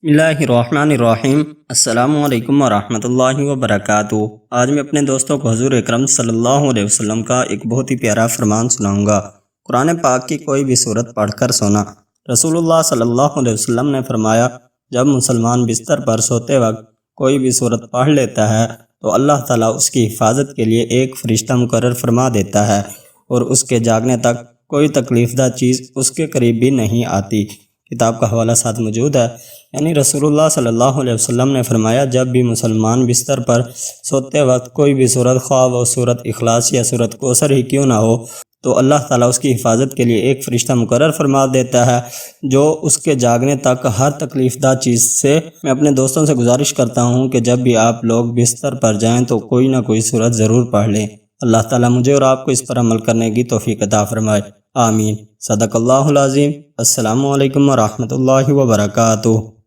बिस्मिल्लाहिर्रहमानिर्रहीम। अस्सलामु अलैकुम वरहमतुल्लाहि वबरकातुहू। आज मैं अपने दोस्तों को हुज़ूर अकरम सल्लल्लाहु अलैहि वसल्लम का एक बहुत ही प्यारा फरमान सुनाऊंगा। कुरान पाक की कोई भी सूरत पढ़कर सोना। रसूलुल्लाह सल्लल्लाहु अलैहि वसल्लम ने फरमाया, जब मुसलमान बिस्तर पर सोते वक्त कोई भी सूरत पढ़ लेता है तो अल्लाह ताला उसकी हिफाजत के लिए एक फ़रिश्ता मुकर्रर फरमा देता है और उसके जागने तक कोई तकलीफ़दा चीज़ उसके करीब भी नहीं आती। किताब का हवाला साथ मौजूद है। यानी रसूलुल्लाह सल्लल्लाहु अलैहि वसल्लम ने फरमाया, जब भी मुसलमान बिस्तर पर सोते वक्त कोई भी सूरत, ख्वाह वो सूरत इखलास या सूरत कौसर ही क्यों ना हो, तो अल्लाह ताला उसकी हिफाजत के लिए एक फ़रिश्ता मुकर्रर फरमा देता है जो उसके जागने तक हर तकलीफ़दा चीज़ से। मैं अपने दोस्तों से गुजारिश करता हूँ कि जब भी आप लोग बिस्तर पर जाएँ तो कोई ना कोई सूरत ज़रूर पढ़ लें। अल्लाह ताला मुझे और आपको इस पर अमल करने की तौफीक अता फरमाए। आमीन। सदक़ल्लाहुल अज़ीम। अस्सलामु अलैकुम वरहमतुल्लाहि वबरकातुहू।